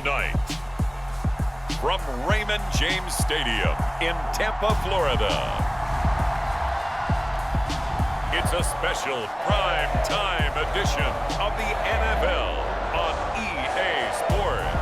Tonight, from Raymond James Stadium in Tampa, Florida, it's a special prime time edition of the NFL on EA Sports.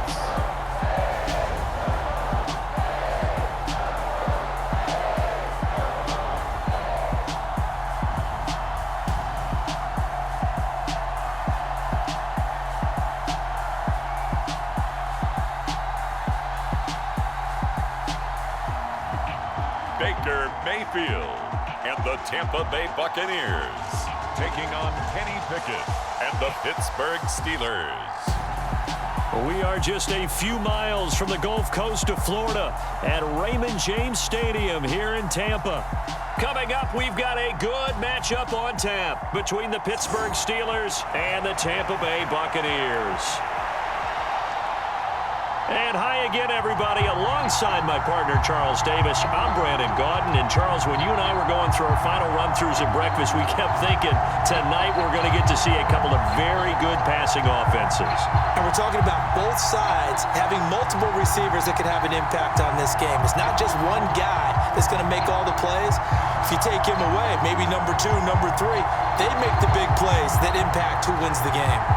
Baker Mayfield and the Tampa Bay Buccaneers taking on Kenny Pickett and the Pittsburgh Steelers. We are just a few miles from the Gulf Coast of Florida at Raymond James Stadium here in Tampa. Coming up, we've got a good matchup on tap between the Pittsburgh Steelers and the Tampa Bay Buccaneers. And hi again, everybody. Alongside my partner, Charles Davis, I'm Brandon Gaudin. And, Charles, when you and I were going through our final run-throughs at breakfast, we kept thinking tonight we're going to get to see a couple of very good passing offenses. And we're talking about both sides having multiple receivers that can have an impact on this game. It's not just one guy that's going to make all the plays. If you take him away, maybe number 2, number 3, they make the big plays that impact who wins the game.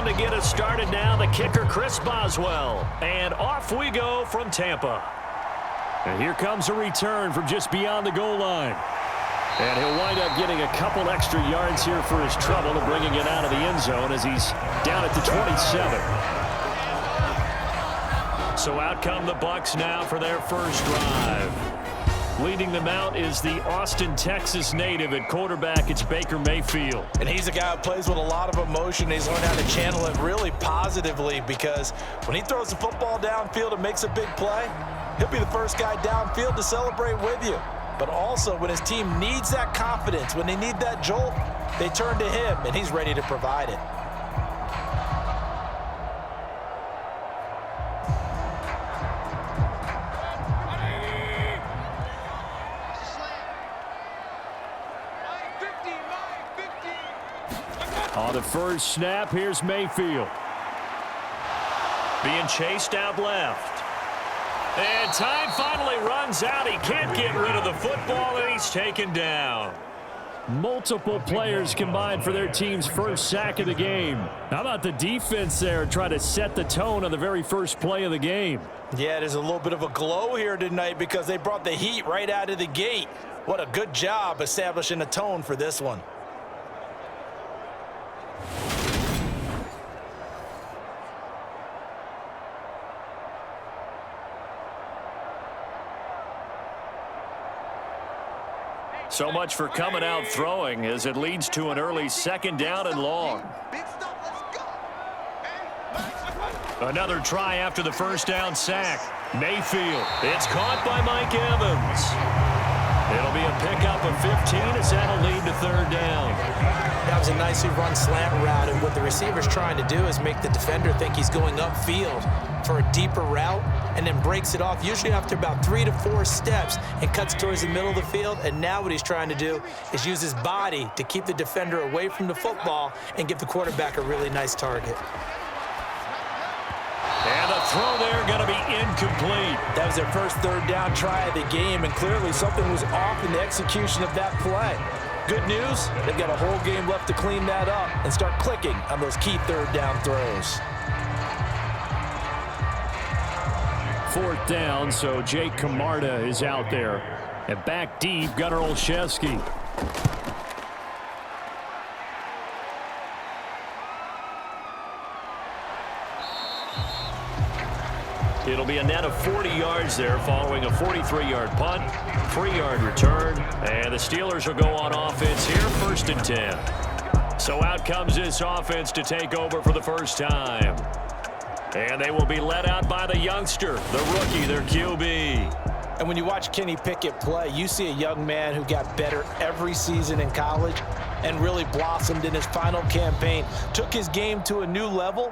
To get us started now, the kicker, Chris Boswell. And off we go from Tampa. And here comes a return from just beyond the goal line. And he'll wind up getting a couple extra yards here for his trouble and bringing it out of the end zone as he's down at the 27. So out come the Bucs now for their first drive. Leading them out is the Austin, Texas native at quarterback. It's Baker Mayfield. And he's a guy who plays with a lot of emotion. He's learned how to channel it really positively because when he throws the football downfield and makes a big play, he'll be the first guy downfield to celebrate with you. But also when his team needs that confidence, when they need that jolt, they turn to him, and he's ready to provide it. On the first snap, here's Mayfield. Being chased out left. And time finally runs out. He can't get rid of the football, and he's taken down. Multiple players combined for their team's first sack of the game. How about the defense there trying to set the tone on the very first play of the game? Yeah, there's a little bit of a glow here tonight because they brought the heat right out of the gate. What a good job establishing a tone for this one. So much for coming out throwing as it leads to an early second down and long. Another try after the first down sack. Mayfield. It's caught by Mike Evans. It'll be a pickup of 15 as that'll lead to third down. That was a nicely run slant route, and what the receiver's trying to do is make the defender think he's going upfield for a deeper route and then breaks it off, usually after about 3 to 4 steps, and cuts towards the middle of the field. And now what he's trying to do is use his body to keep the defender away from the football and give the quarterback a really nice target. And the throw there going to be incomplete. That was their first third down try of the game, and clearly something was off in the execution of that play. Good news, they've got a whole game left to clean that up and start clicking on those key third down throws. Fourth down, so Jake Camarda is out there. And back deep, Gunnar Olszewski. It'll be a net of 40 yards there following a 43-yard punt, 3-yard return, and the Steelers will go on offense here, 1st and 10. So out comes this offense to take over for the first time. And they will be led out by the youngster, the rookie, their QB. And when you watch Kenny Pickett play, you see a young man who got better every season in college and really blossomed in his final campaign, took his game to a new level,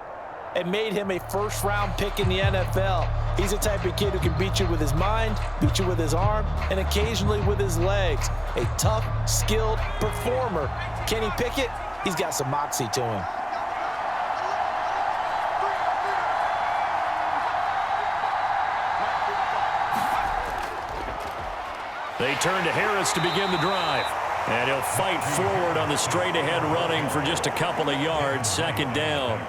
and made him a first-round pick in the NFL. He's the type of kid who can beat you with his mind, beat you with his arm, and occasionally with his legs. A tough, skilled performer. Kenny Pickett, He's got some moxie to him. They turn to Harris to begin the drive. And he'll fight forward on the straight-ahead running for just a couple of yards, second down.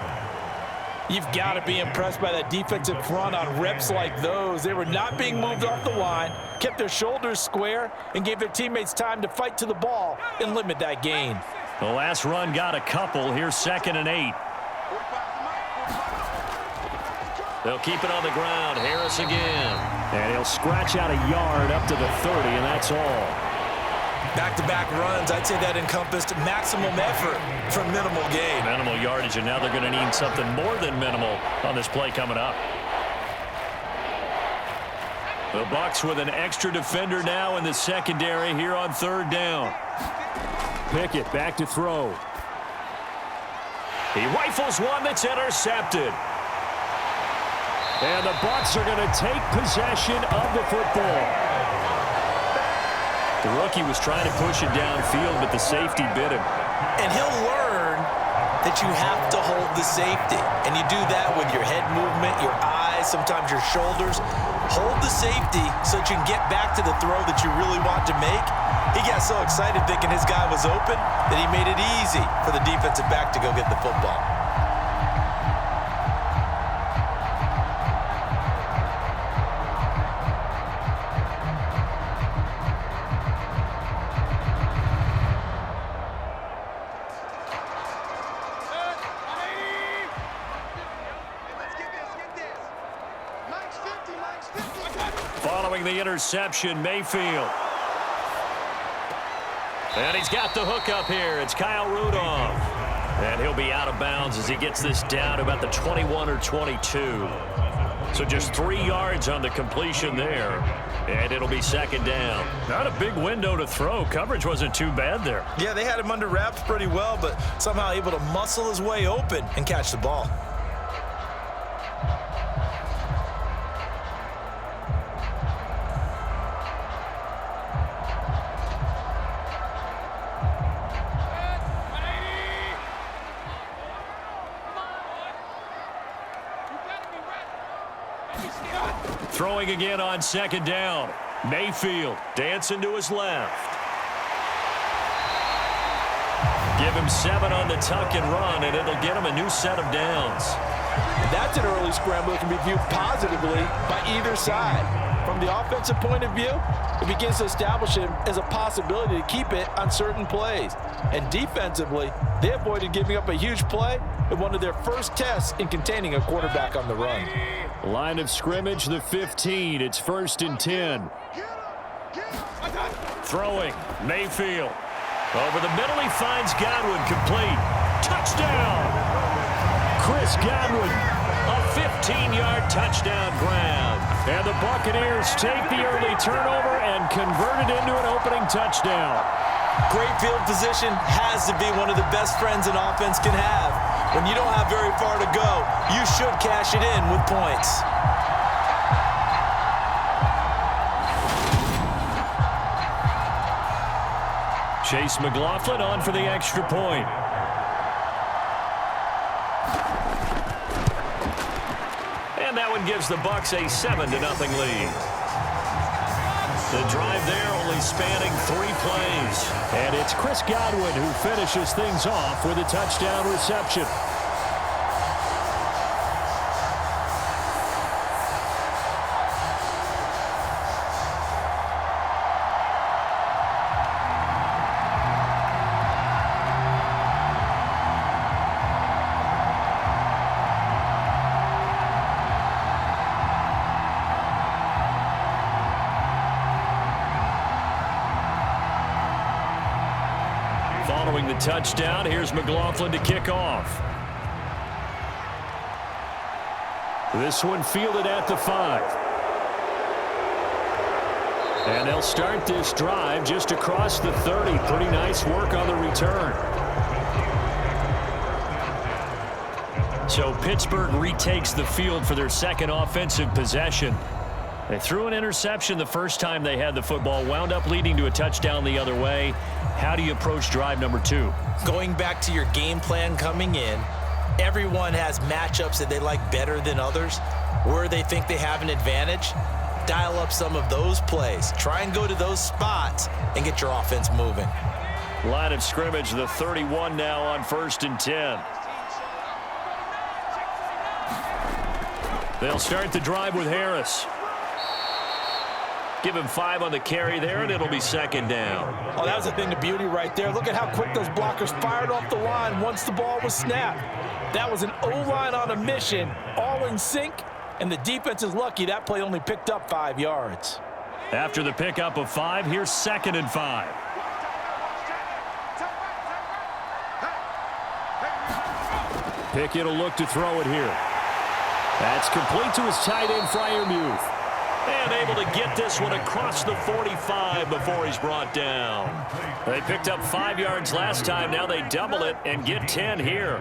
You've got to be impressed by that defensive front on reps like those. They were not being moved off the line, kept their shoulders square, and gave their teammates time to fight to the ball and limit that gain. The last run got a couple. Here's 2nd and 8. They'll keep it on the ground. Harris again. And he'll scratch out a yard up to the 30, and that's all. Back-to-back runs, I'd say that encompassed maximum effort for minimal gain. Minimal yardage, and now they're going to need something more than minimal on this play coming up. The Bucs with an extra defender now in the secondary here on 3rd down. Pickett back to throw. He rifles one that's intercepted. And the Bucs are going to take possession of the football. The rookie was trying to push it downfield, but the safety bit him. And he'll learn that you have to hold the safety. And you do that with your head movement, your eyes, sometimes your shoulders. Hold the safety so that you can get back to the throw that you really want to make. He got so excited thinking his guy was open that he made it easy for the defensive back to go get the football. Following the interception, Mayfield. And he's got the hook up here. It's Kyle Rudolph. And he'll be out of bounds as he gets this down to about the 21 or 22. So just 3 yards on the completion there. And it'll be 2nd down. Not a big window to throw. Coverage wasn't too bad there. Yeah, they had him under wraps pretty well, but somehow able to muscle his way open and catch the ball. Throwing again on 2nd down. Mayfield dancing to his left. Give him 7 on the tuck and run, and it'll get him a new set of downs. That's an early scramble that can be viewed positively by either side. From the offensive point of view, it begins to establish him as a possibility to keep it on certain plays. And defensively, they avoided giving up a huge play in one of their first tests in containing a quarterback on the run. Line of scrimmage, the 15. It's 1st and 10. Throwing, Mayfield. Over the middle, he finds Godwin, complete. Touchdown! Chris Godwin, a 15-yard touchdown grab. And the Buccaneers take the early turnover and convert it into an opening touchdown. Great field position has to be one of the best friends an offense can have. When you don't have very far to go, you should cash it in with points. Chase McLaughlin on for the extra point. And that one gives the Bucs a 7-0 lead. The drive there only spanning 3 plays. And it's Chris Godwin who finishes things off with a touchdown reception. Following the touchdown, here's McLaughlin to kick off. This one fielded at the 5. And they'll start this drive just across the 30. Pretty nice work on the return. So Pittsburgh retakes the field for their second offensive possession. They threw an interception the first time they had the football, wound up leading to a touchdown the other way. How do you approach drive number 2? Going back to your game plan coming in, everyone has matchups that they like better than others. Where they think they have an advantage, dial up some of those plays. Try and go to those spots and get your offense moving. Line of scrimmage, the 31 now on 1st and 10. They'll start the drive with Harris. Give him 5 on the carry there, and it'll be 2nd down. Oh, that was a thing of beauty right there. Look at how quick those blockers fired off the line once the ball was snapped. That was an O-line on a mission, all in sync, and the defense is lucky that play only picked up 5 yards. After the pickup of 5, here's 2nd and 5. Pickett will look to throw it here. That's complete to his tight end, Freiermuth. And able to get this one across the 45 before he's brought down. They picked up 5 yards last time. Now they double it and get 10 here.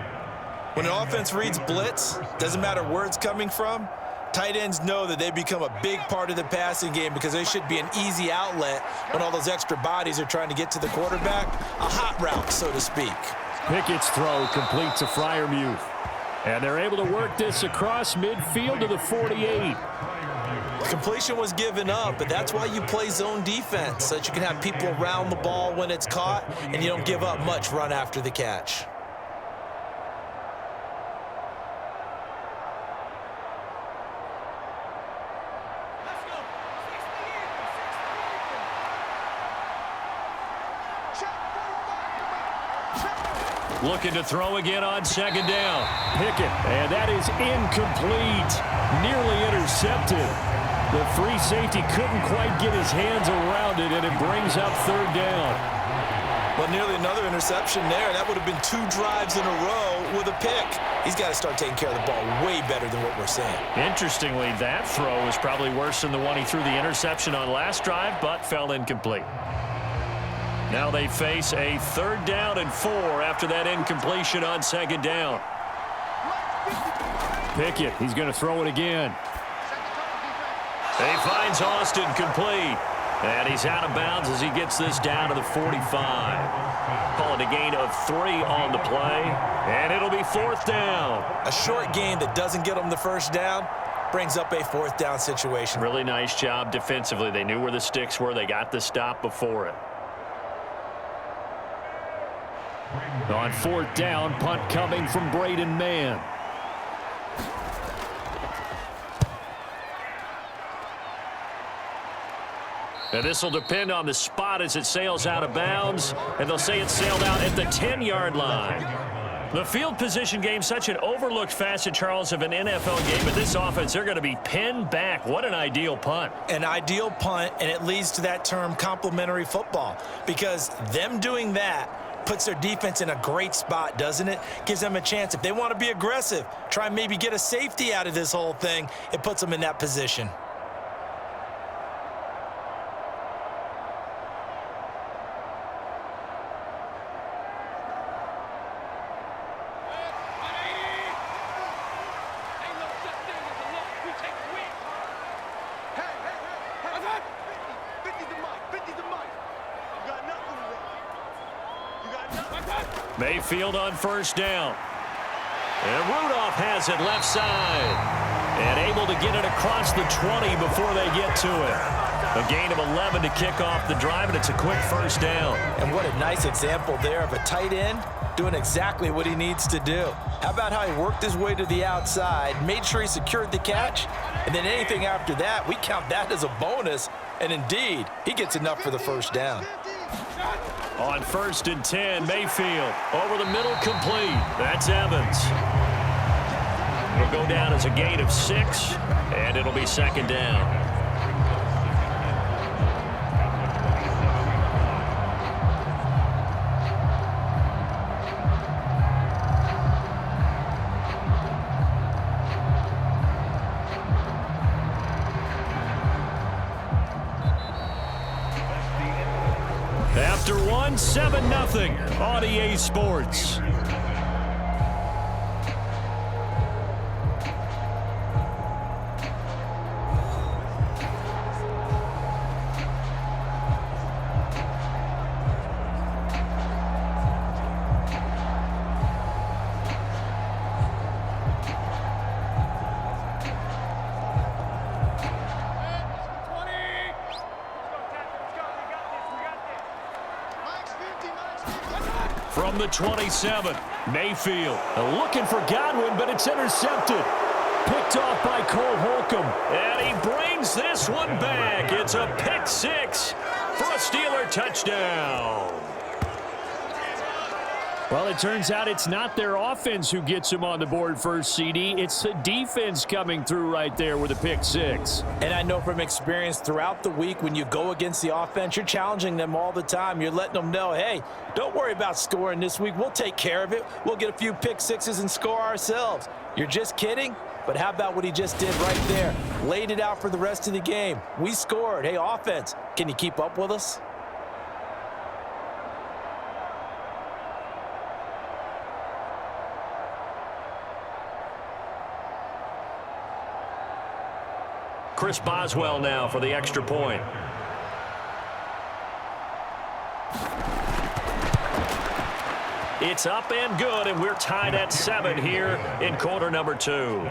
When an offense reads blitz, doesn't matter where it's coming from, tight ends know that they become a big part of the passing game because they should be an easy outlet when all those extra bodies are trying to get to the quarterback. A hot route, so to speak. Pickett's throw complete to Freiermuth. And they're able to work this across midfield to the 48. Completion was given up, but that's why you play zone defense, so that you can have people around the ball when it's caught, and you don't give up much run after the catch. Looking to throw again on 2nd down. Pickett, and that is incomplete. Nearly intercepted. The free safety couldn't quite get his hands around it, and it brings up 3rd down. Well, nearly another interception there. That would have been 2 drives in a row with a pick. He's got to start taking care of the ball way better than what we're seeing. Interestingly, that throw is probably worse than the one he threw the interception on last drive, but fell incomplete. Now they face a 3rd down and 4 after that incompletion on 2nd down. Pickett, he's going to throw it again. He finds Austin complete. And he's out of bounds as he gets this down to the 45. Call it a gain of 3 on the play. And it'll be 4th down. A short gain that doesn't get them the 1st down brings up a 4th down situation. Really nice job defensively. They knew where the sticks were. They got the stop before it. On 4th down, punt coming from Braden Mann. And this will depend on the spot as it sails out of bounds. And they'll say it sailed out at the 10-yard line. The field position game, such an overlooked facet, Charles, of an NFL game. But this offense, they're going to be pinned back. What an ideal punt. An ideal punt, and it leads to that term complementary football. Because them doing that puts their defense in a great spot, doesn't it? Gives them a chance. If they want to be aggressive, try and maybe get a safety out of this whole thing, it puts them in that position. Mayfield on 1st down. And Rudolph has it left side. And able to get it across the 20 before they get to it. A gain of 11 to kick off the drive, and it's a quick 1st down. And what a nice example there of a tight end doing exactly what he needs to do. How about how he worked his way to the outside, made sure he secured the catch, and then anything after that, we count that as a bonus. And indeed, he gets enough for the 1st down. On 1st and 10, Mayfield over the middle, complete. That's Evans. It'll go down as a gain of 6, and it'll be 2nd down. After 7-0 on EA Sports. from the 27. Mayfield looking for Godwin, but it's intercepted. Picked off by Cole Holcomb. And he brings this one back. It's a pick six for a Steeler touchdown. Well, it turns out it's not their offense who gets him on the board first, CD. It's the defense coming through right there with a pick six. And I know from experience throughout the week, when you go against the offense, you're challenging them all the time. You're letting them know, hey, don't worry about scoring this week. We'll take care of it. We'll get a few pick sixes and score ourselves. You're just kidding? But how about what he just did right there? Laid it out for the rest of the game. We scored. Hey, offense, can you keep up with us? Chris Boswell now for the extra point. It's up and good, and we're tied at 7 here in quarter number 2. A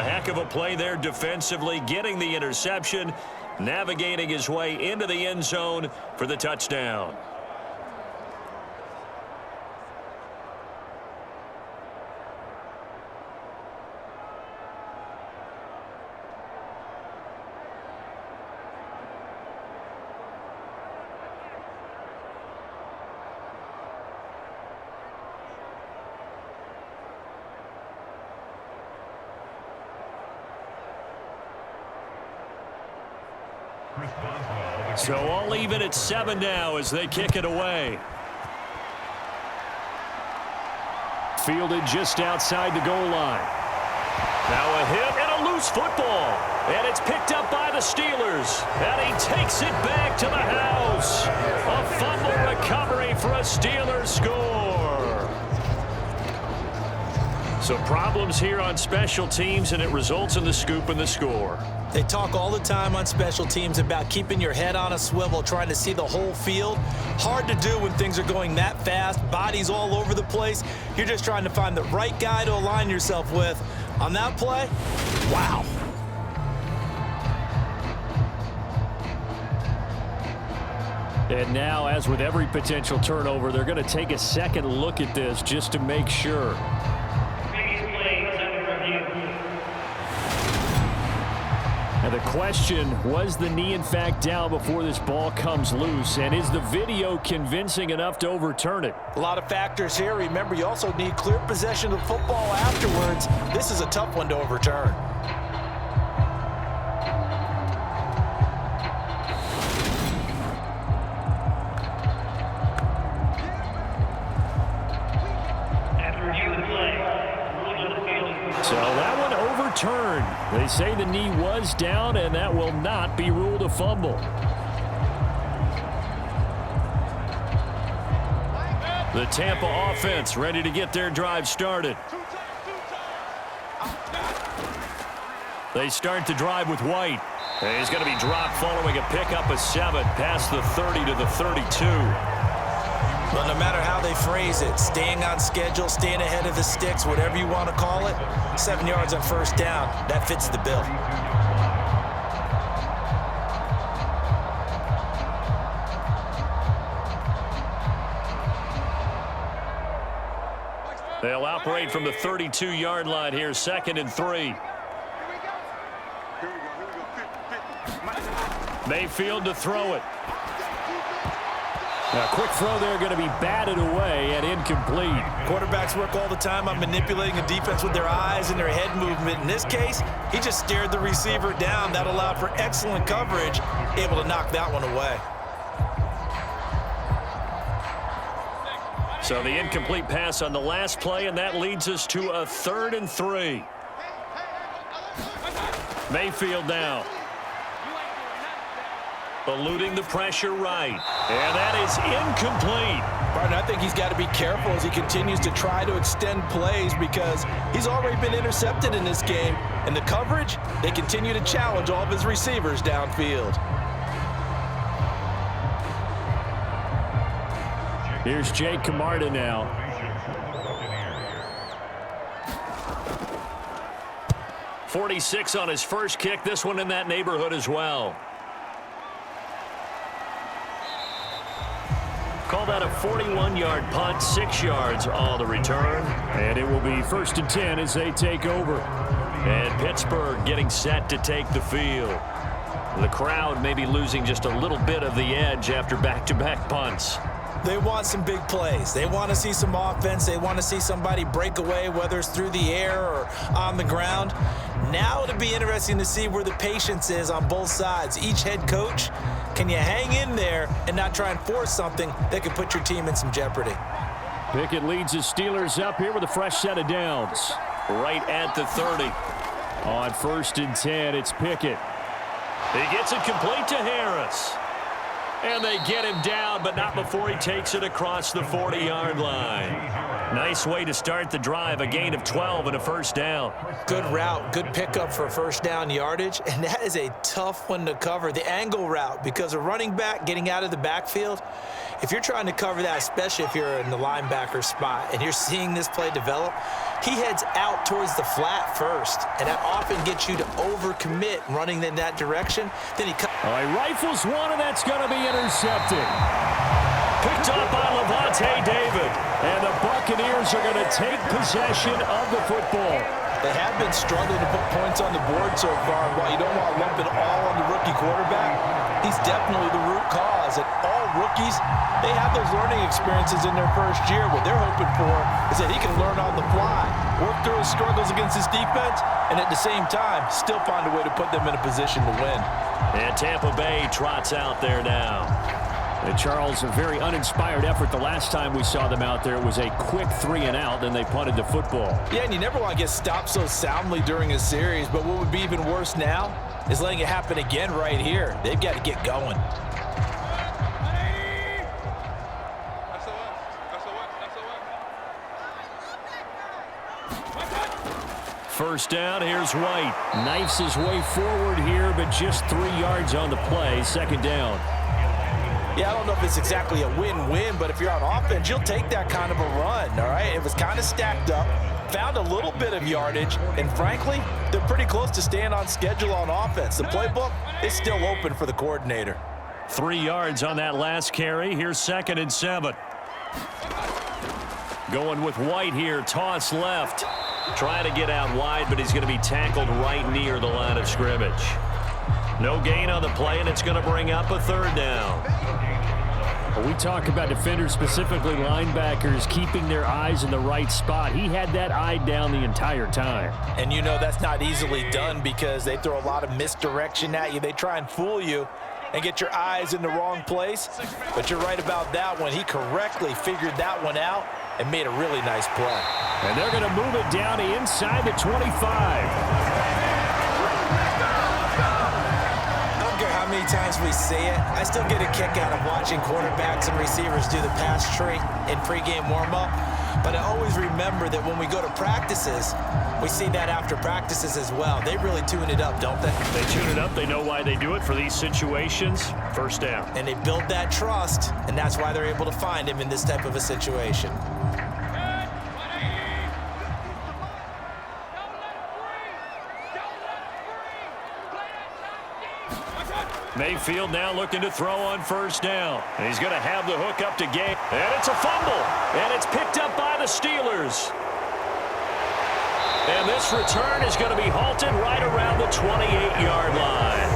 heck of a play there defensively, getting the interception, navigating his way into the end zone for the touchdown. So all even at 7 now as they kick it away. Fielded just outside the goal line. Now a hit and a loose football. And it's picked up by the Steelers. And he takes it back to the house. A fumble recovery for a Steelers score. So problems here on special teams, and it results in the scoop and the score. They talk all the time on special teams about keeping your head on a swivel, trying to see the whole field. Hard to do when things are going that fast, bodies all over the place. You're just trying to find the right guy to align yourself with. On that play, wow. And now, as with every potential turnover, they're going to take a second look at this just to make sure. And the question, was the knee in fact down before this ball comes loose? And is the video convincing enough to overturn it? A lot of factors here. Remember, you also need clear possession of the football afterwards. This is a tough one to overturn. So that one overturned. They say the knee was down, and that will not be ruled a fumble. The Tampa offense ready to get their drive started. They start the drive with White. And he's going to be dropped following a pickup of 7 past the 30 to the 32. Well, no matter how they phrase it, staying on schedule, staying ahead of the sticks, whatever you want to call it, 7 yards on first down, that fits the bill. They'll operate from the 32-yard line here, 2nd and 3. Mayfield to throw it. A quick throw there, going to be batted away and incomplete. Quarterbacks work all the time on manipulating the defense with their eyes and their head movement. In this case, he just stared the receiver down. That allowed for excellent coverage, able to knock that one away. So the incomplete pass on the last play, and that leads us to a 3rd and 3. Mayfield now. Eluding the pressure right. And that is incomplete. Martin, I think he's got to be careful as he continues to try to extend plays because he's already been intercepted in this game. And the coverage, they continue to challenge all of his receivers downfield. Here's Jake Camarda now. .46 on his first kick. This one in that neighborhood as well. Call that a 41-yard punt, 6 yards on the return. And it will be 1st and 10 as they take over. And Pittsburgh getting set to take the field. The crowd may be losing just a little bit of the edge after back-to-back punts. They want some big plays. They want to see some offense. They want to see somebody break away, whether it's through the air or on the ground. Now it'll be interesting to see where the patience is on both sides. Each head coach, can you hang in there and not try and force something that could put your team in some jeopardy? Pickett leads the Steelers up here with a fresh set of downs. Right at the 30. On 1st and 10, it's Pickett. He gets it complete to Harris. And they get him down, but not before he takes it across the 40-yard line. Nice way to start the drive, a gain of 12 and a first down. Good route, good pickup for first down yardage, and that is a tough one to cover, the angle route, because a running back getting out of the backfield, if you're trying to cover that, especially if you're in the linebacker spot and you're seeing this play develop, he heads out towards the flat first, and that often gets you to overcommit running in that direction. Then he all right, rifles one, and that's going to be intercepted. Picked up by Levante David, and the Buccaneers are going to take possession of the football. They have been struggling to put points on the board so far. While you don't want to lump it all on the rookie quarterback, he's definitely the root cause. And all rookies, they have those learning experiences in their first year. What they're hoping for is that he can learn on the fly, work through his struggles against his defense, and at the same time, still find a way to put them in a position to win. And Tampa Bay trots out there now. And Charles, a very uninspired effort. The last time we saw them out there, it was a quick 3-and-out, then they punted the football. Yeah, and you never want to get stopped so soundly during a series, but what would be even worse now is letting it happen again right here. They've got to get going. First down, here's White. Knifes his way forward here, but just 3 yards on the play. Second down. Yeah, I don't know if it's exactly a win-win, but if you're on offense, you'll take that kind of a run, all right? It was kind of stacked up, found a little bit of yardage, and frankly, they're pretty close to staying on schedule on offense. The playbook is still open for the coordinator. 3 yards on that last carry. Here's 2nd and 7. Going with White here, toss left. Trying to get out wide, but he's going to be tackled right near the line of scrimmage. No gain on the play, and it's going to bring up a 3rd down. We talk about defenders, specifically linebackers, keeping their eyes in the right spot. He had that eye down the entire time. And you know that's not easily done because they throw a lot of misdirection at you. They try and fool you and get your eyes in the wrong place. But you're right about that one. He correctly figured that one out and made a really nice play. And they're going to move it down to inside the 25. How many times we see it, I still get a kick out of watching quarterbacks and receivers do the pass tree in pregame warm-up. But I always remember that when we go to practices, we see that after practices as well. They really tune it up, don't they? They tune it up. They know why they do it for these situations. First down. And they build that trust, and that's why they're able to find him in this type of a situation. Mayfield now looking to throw on first down. And he's going to have the hook up to Gay. And it's a fumble. And it's picked up by the Steelers. And this return is going to be halted right around the 28-yard line.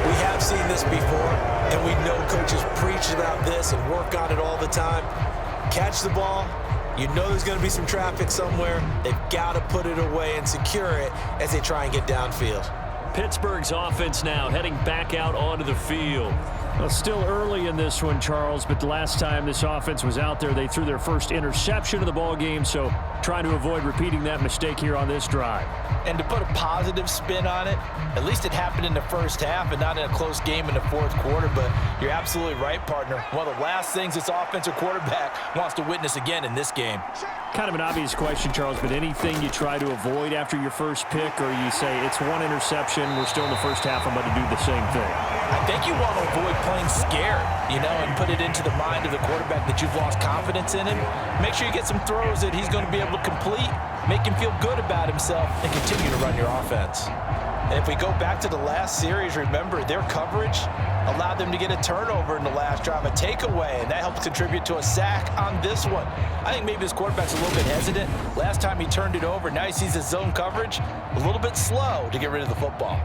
We have seen this before, and we know coaches preach about this and work on it all the time. Catch the ball. You know there's going to be some traffic somewhere. They've got to put it away and secure it as they try and get downfield. Pittsburgh's offense now heading back out onto the field. Well, still early in this one, Charles, but the last time this offense was out there, they threw their first interception of the ball game, so trying to avoid repeating that mistake here on this drive. And to put a positive spin on it, at least it happened in the first half and not in a close game in the fourth quarter, but you're absolutely right, partner. One of the last things this offensive quarterback wants to witness again in this game. Kind of an obvious question, Charles, but anything you try to avoid after your first pick, or you say it's one interception, we're still in the first half, I'm about to do the same thing? I think you want to avoid playing scared, you know, and put it into the mind of the quarterback that you've lost confidence in him. Make sure you get some throws that he's going to be able to complete, make him feel good about himself, and continue to run your offense. And if we go back to the last series, remember, their coverage allowed them to get a turnover in the last drive, a takeaway, and that helped contribute to a sack on this one. I think maybe this quarterback's a little bit hesitant. Last time he turned it over, now he sees his zone coverage a little bit slow to get rid of the football.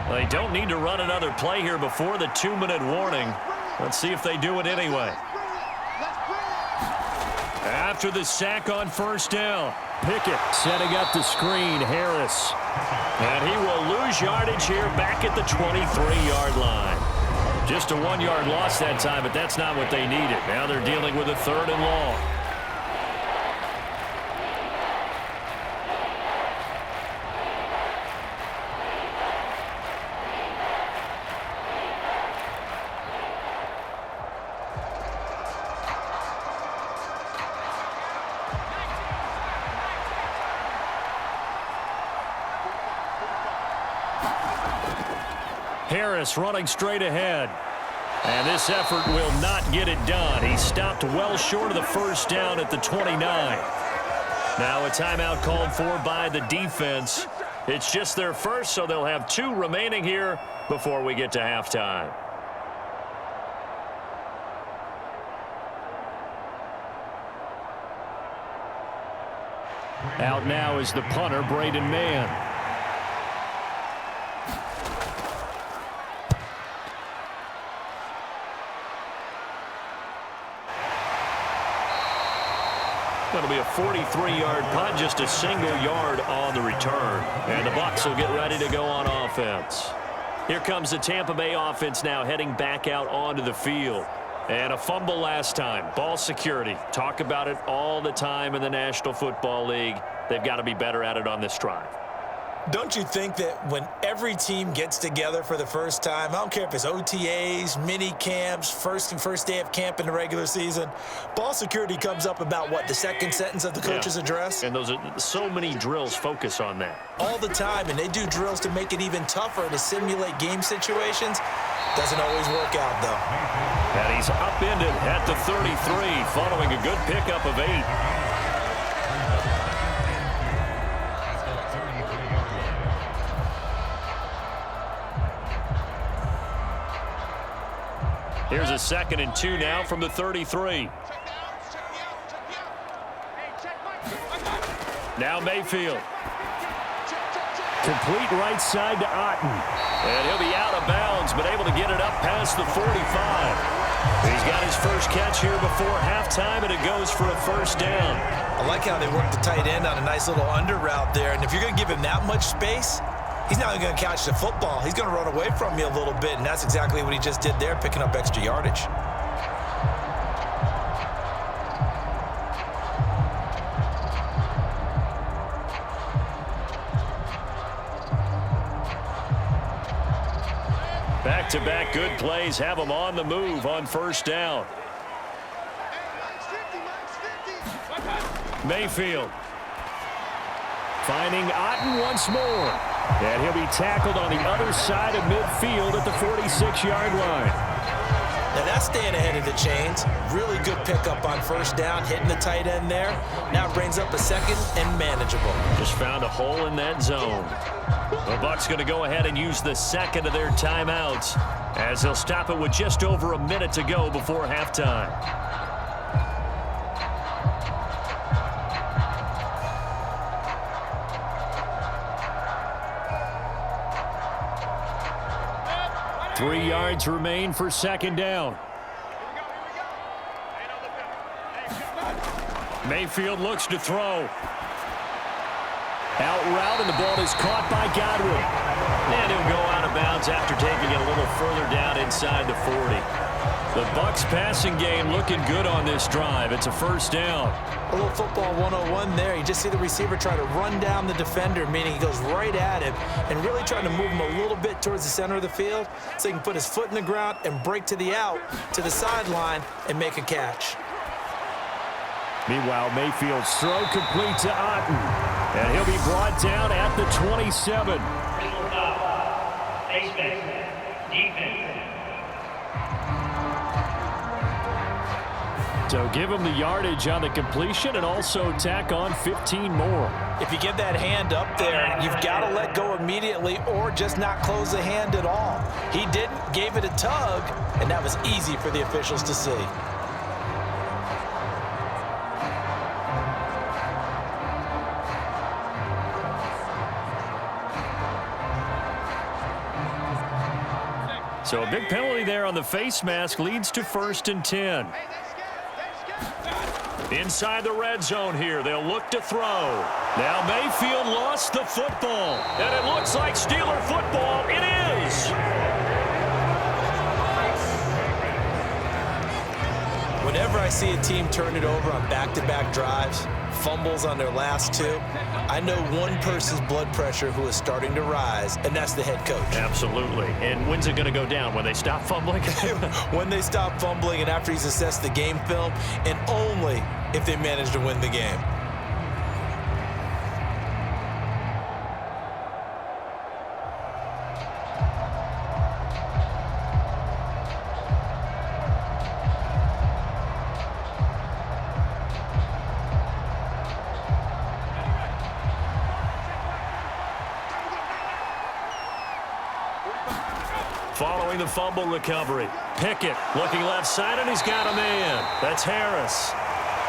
They don't need to run another play here before the 2-minute warning. Let's see if they do it anyway. After the sack on first down, Pickett setting up the screen, Harris. And he will lose yardage here back at the 23-yard line. Just a 1-yard loss that time, but that's not what they needed. Now they're dealing with a 3rd and long. Harris running straight ahead. And this effort will not get it done. He stopped well short of the first down at the 29. Now a timeout called for by the defense. It's just their first, so they'll have 2 remaining here before we get to halftime. Out now is the punter, Braden Mann. Going to be a 43-yard punt, just a single yard on the return. And the Bucs will get ready to go on offense. Here comes the Tampa Bay offense now heading back out onto the field. And a fumble last time. Ball security. Talk about it all the time in the National Football League. They've got to be better at it on this drive. Don't you think that when every team gets together for the first time, I don't care if it's OTAs, mini camps, first day of camp in the regular season, ball security comes up about what, the second sentence of the coach's address? And those are so many drills focus on that. All the time, and they do drills to make it even tougher to simulate game situations. Doesn't always work out, though. And he's upended at the 33 following a good pickup of 8. Here's a 2nd and 2 now from the 33. Now Mayfield. Complete right side to Otten. And he'll be out of bounds, but able to get it up past the 45. He's got his first catch here before halftime, and it goes for a first down. I like how they work the tight end on a nice little under route there. And if you're going to give him that much space, he's not going to catch the football. He's going to run away from you a little bit, and that's exactly what he just did there, picking up extra yardage. Back-to-back good plays have him on the move on first down. Mayfield finding Otten once more. And he'll be tackled on the other side of midfield at the 46-yard line. Now that's staying ahead of the chains. Really good pickup on first down, hitting the tight end there. Now it brings up a 2nd and manageable. Just found a hole in that zone. The Bucs going to go ahead and use the 2nd of their timeouts as they'll stop it with just over a minute to go before halftime. Three yards remain for 2nd down. Mayfield looks to throw. Out route, and the ball is caught by Godwin. And he'll go out of bounds after taking it a little further down inside the 40. The Bucs passing game looking good on this drive. It's a first down. A little football 101 there. You just see the receiver try to run down the defender, meaning he goes right at him and really trying to move him a little bit towards the center of the field so he can put his foot in the ground and break to the out, to the sideline, and make a catch. Meanwhile, Mayfield's throw complete to Otten. And he'll be brought down at the 27. So give him the yardage on the completion and also tack on 15 more. If you get that hand up there, you've got to let go immediately or just not close the hand at all. He didn't, gave it a tug, and that was easy for the officials to see. So a big penalty there on the face mask leads to 1st and 10. Inside the red zone here, they'll look to throw. Now Mayfield lost the football, and it looks like Steeler football. It is. Whenever I see a team turn it over on back-to-back drives, fumbles on their last two, I know one person's blood pressure who is starting to rise, and that's the head coach. Absolutely. And when's it going to go down? When they stop fumbling? When they stop fumbling and after he's assessed the game film, and only if they manage to win the game. Following the fumble recovery, Pickett looking left side, and he's got a man. That's Harris.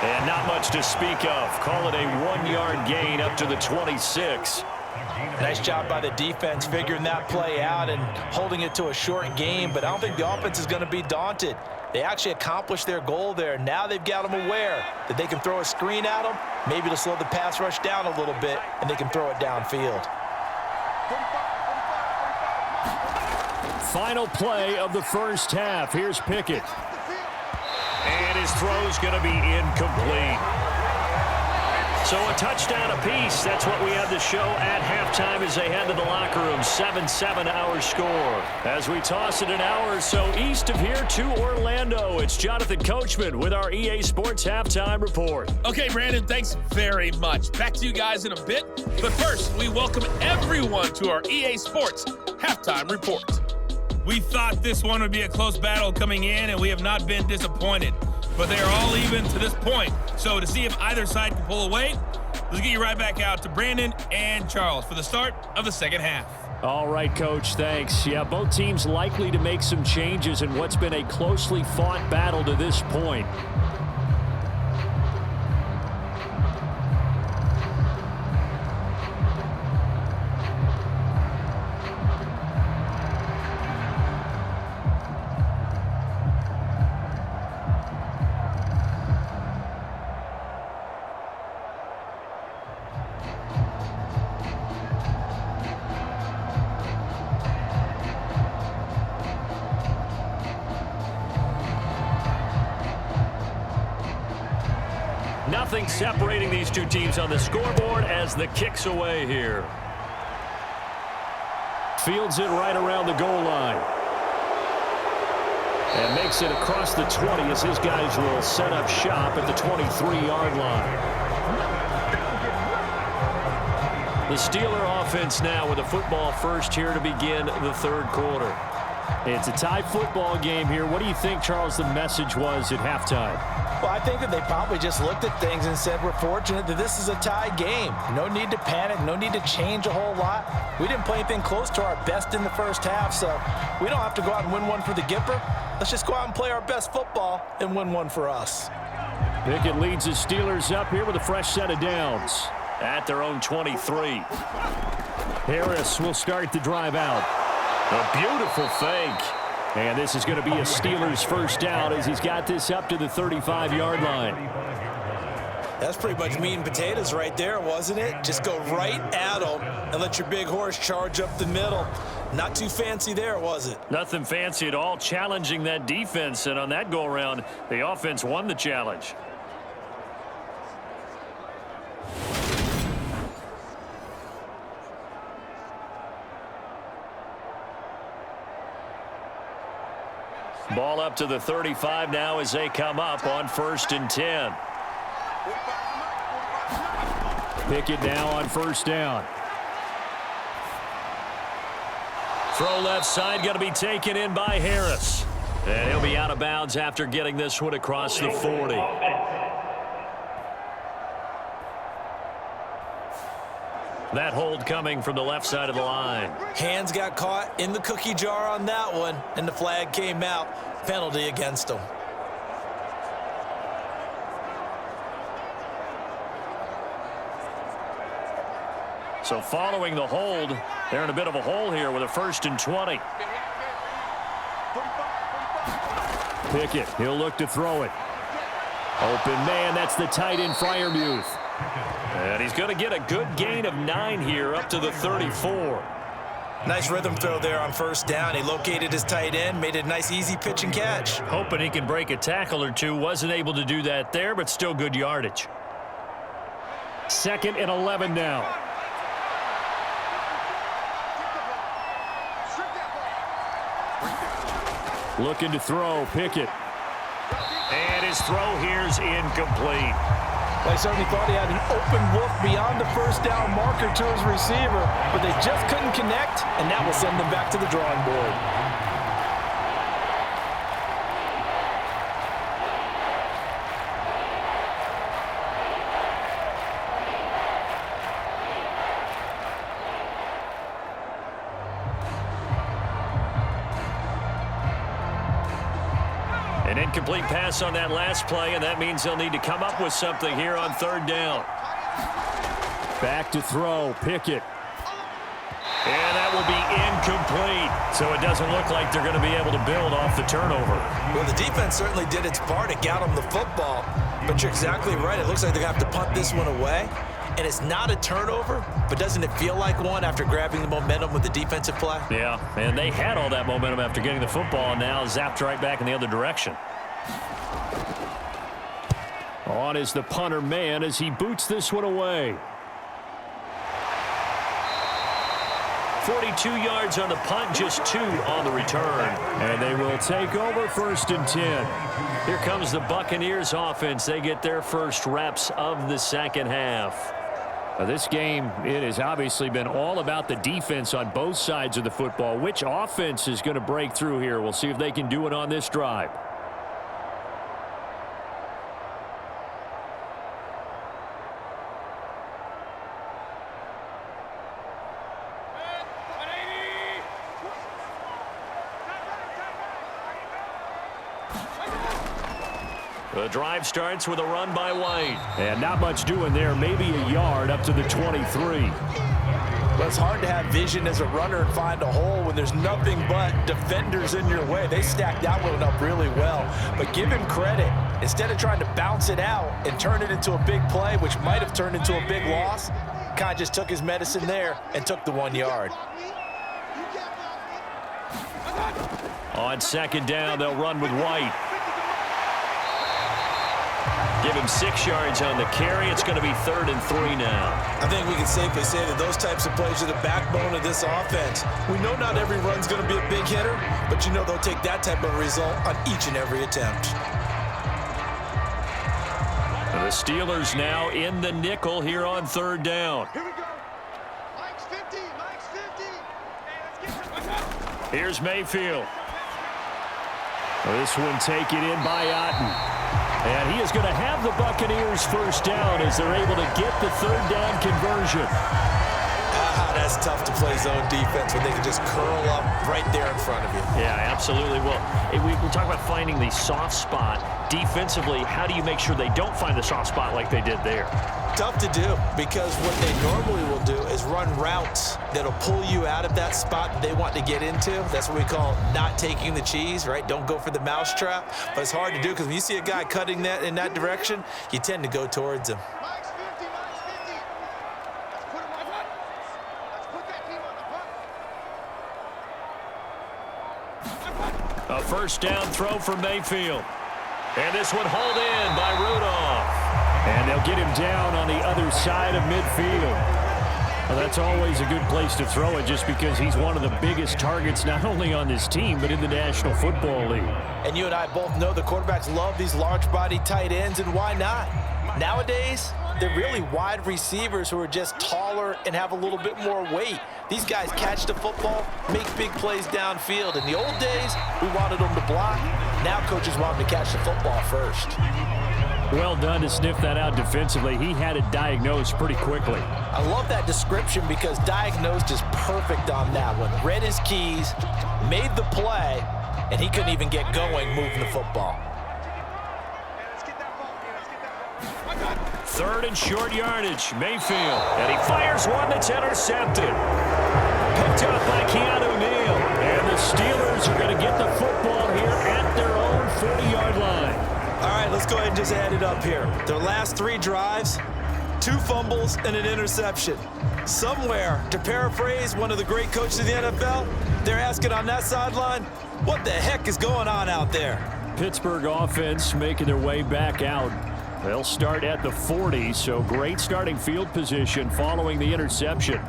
And not much to speak of. Call it a 1-yard gain up to the 26. Nice job by the defense figuring that play out and holding it to a short game, but I don't think the offense is going to be daunted. They actually accomplished their goal there. Now they've got them aware that they can throw a screen at them, maybe to slow the pass rush down a little bit, and they can throw it downfield. Final play of the first half. Here's Pickett. And his throw's going to be incomplete. So a touchdown apiece. That's what we had to show at halftime as they head to the locker room. 7-7 our score. As we toss it an hour or so east of here to Orlando, it's Jonathan Coachman with our EA Sports Halftime Report. Okay, Brandon, thanks very much. Back to you guys in a bit. But first, we welcome everyone to our EA Sports Halftime Report. We thought this one would be a close battle coming in, and we have not been disappointed. But they are all even to this point. So to see if either side can pull away, let's get you right back out to Brandon and Charles for the start of the second half. All right, Coach, thanks. Yeah, both teams likely to make some changes in what's been a closely fought battle to this point. Nothing separating these two teams on the scoreboard as the kick's away here. Fields it right around the goal line. And makes it across the 20 as his guys will set up shop at the 23-yard line. The Steeler offense now with a football first here to begin the third quarter. It's a tie football game here. What do you think, Charles, the message was at halftime? Well, I think that they probably just looked at things and said, we're fortunate that this is a tie game. No need to panic, no need to change a whole lot. We didn't play anything close to our best in the first half, so we don't have to go out and win one for the Gipper. Let's just go out and play our best football and win one for us. Pickett leads the Steelers up here with a fresh set of downs at their own 23. Harris will start the drive out. A beautiful fake. And this is going to be a Steelers first down as he's got this up to the 35-yard line. That's pretty much meat and potatoes right there, wasn't it? Just go right at them and let your big horse charge up the middle. Not too fancy there, was it? Nothing fancy at all, challenging that defense. And on that go-around, the offense won the challenge. Ball up to the 35 now as they come up on 1st and 10. Pickett now on first down. Throw left side, going to be taken in by Harris. And he'll be out of bounds after getting this one across the 40. That hold coming from the left side of the line. Hands got caught in the cookie jar on that one, and the flag came out. Penalty against him. So following the hold, they're in a bit of a hole here with a 1st and 20. Pickett, he'll look to throw it. Open man, that's the tight end Freiermuth. And he's going to get a good gain of 9 here up to the 34. Nice rhythm throw there on 1st down. He located his tight end, made it a nice easy pitch and catch. Hoping he can break a tackle or two. Wasn't able to do that there, but still good yardage. 2nd and 11 now. Looking to throw, Pickett. And his throw here's incomplete. I certainly thought he had an open look beyond the 1st down marker to his receiver, but they just couldn't connect, and that will send them back to the drawing board. An incomplete pass on that last play, and that means they'll need to come up with something here on 3rd down. Back to throw, Pickett. And that will be incomplete. So it doesn't look like they're going to be able to build off the turnover. Well, the defense certainly did its part to get them the football, but you're exactly right. It looks like they're going to have to punt this one away, and it's not a turnover, but doesn't it feel like one after grabbing the momentum with the defensive play? Yeah, and they had all that momentum after getting the football, and now zapped right back in the other direction. On is the punter man as he boots this one away. 42 yards on the punt, just 2 on the return. And they will take over 1st and 10. Here comes the Buccaneers offense. They get their first reps of the 2nd half. This game, it has obviously been all about the defense on both sides of the football. Which offense is going to break through here? We'll see if they can do it on this drive. The drive starts with a run by White. And not much doing there. Maybe a yard up to the 23. But it's hard to have vision as a runner and find a hole when there's nothing but defenders in your way. They stacked that one up really well. But give him credit. Instead of trying to bounce it out and turn it into a big play, which might have turned into a big loss, kind of just took his medicine there and took the 1 yard. On 2nd down, they'll run with White. Give him 6 yards on the carry. It's going to be 3rd and 3 now. I think we can safely say that those types of plays are the backbone of this offense. We know not every run's going to be a big hitter, but you know they'll take that type of result on each and every attempt. The Steelers now in the nickel here on 3rd down. Here we go. Mike's 50. Mike's 50. Hey, Here's Mayfield. This one taken in by Otten. And he is going to have the Buccaneers first down as they're able to get the 3rd down conversion. That's tough to play zone defense when they can just curl up right there in front of you. Yeah, absolutely. Well, we talk about finding the soft spot. Defensively, how do you make sure they don't find the soft spot like they did there? Tough to do, because what they normally will do is run routes that'll pull you out of that spot that they want to get into. That's what we call not taking the cheese, right? Don't go for the mousetrap. But it's hard to do because when you see a guy cutting that in that direction, you tend to go towards him. Mike's 50. Mike's 50. Let's put him on punt. Let's put that team on the punt. A first down throw for Mayfield. And this one hauled in by Rudolph. And they'll get him down on the other side of midfield. Well, that's always a good place to throw it just because he's one of the biggest targets not only on this team but in the National Football League. And you and I both know the quarterbacks love these large-body tight ends, and why not? Nowadays, they're really wide receivers who are just taller and have a little bit more weight. These guys catch the football, make big plays downfield. In the old days, we wanted them to block. Now coaches want them to catch the football first. Well done to sniff that out defensively. He had it diagnosed pretty quickly. I love that description because diagnosed is perfect on that one. Read his keys, made the play, and he couldn't even get going moving the football. Third and short yardage, Mayfield. And he fires one that's intercepted. Picked up by Keanu Neal. And the Steelers are going to get the football here at their own 40-yard line. All right, let's go ahead and just add it up here. Their last 3 drives, 2 fumbles and an interception. Somewhere, to paraphrase one of the great coaches of the NFL, they're asking on that sideline, what the heck is going on out there? Pittsburgh offense making their way back out. They'll start at the 40, so great starting field position following the interception.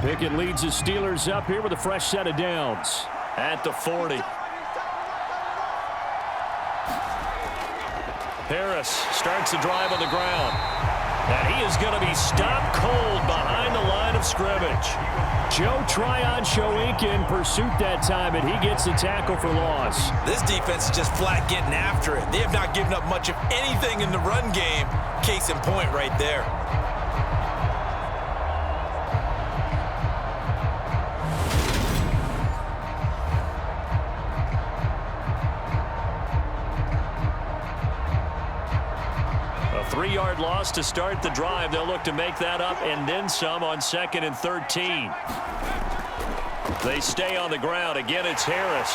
Pickett leads the Steelers up here with a fresh set of downs at the 40. Harris starts the drive on the ground. And he is going to be stopped cold behind the line of scrimmage. Joe Tryon-Shoyinka in pursuit that time, and he gets the tackle for loss. This defense is just flat getting after it. They have not given up much of anything in the run game. Case in point right there. A 3-yard loss to start the drive. They'll look to make that up and then some on 2nd and 13. They stay on the ground. Again, it's Harris.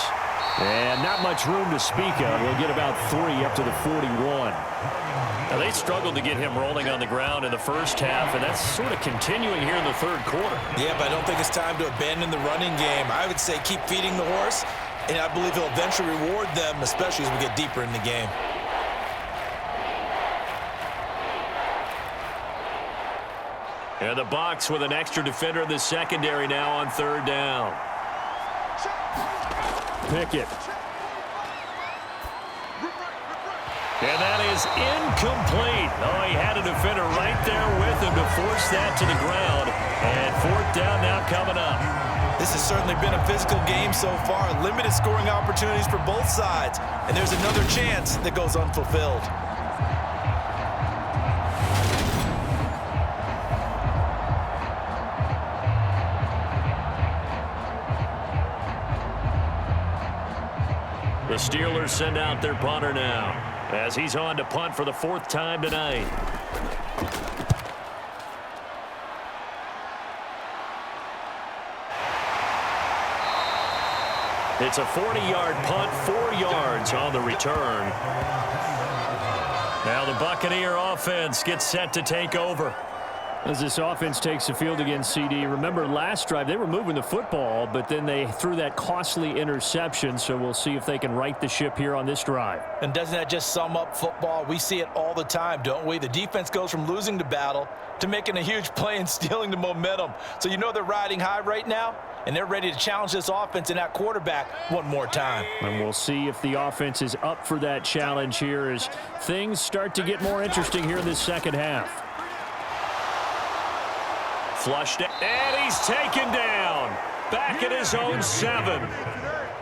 And not much room to speak of. We'll get about 3 up to the 41. Now, they struggled to get him rolling on the ground in the first half, and that's sort of continuing here in the third quarter. Yeah, but I don't think it's time to abandon the running game. I would say keep feeding the horse, and I believe he'll eventually reward them, especially as we get deeper in the game. And the Bucs with an extra defender in the secondary now on 3rd down. Pickett. And that is incomplete. Oh, he had a defender right there with him to force that to the ground. And 4th down now coming up. This has certainly been a physical game so far. Limited scoring opportunities for both sides. And there's another chance that goes unfulfilled. The Steelers send out their punter now as he's on to punt for the 4th time tonight. It's a 40-yard punt, 4 yards on the return. Now the Buccaneer offense gets set to take over. As this offense takes the field against CD, remember last drive they were moving the football, but then they threw that costly interception, so we'll see if they can right the ship here on this drive. And doesn't that just sum up football? We see it all the time, don't we? The defense goes from losing the battle to making a huge play and stealing the momentum. So you know they're riding high right now, and they're ready to challenge this offense and that quarterback one more time. And we'll see if the offense is up for that challenge here as things start to get more interesting here in this second half. Flushed it, and he's taken down. Back at his own 7.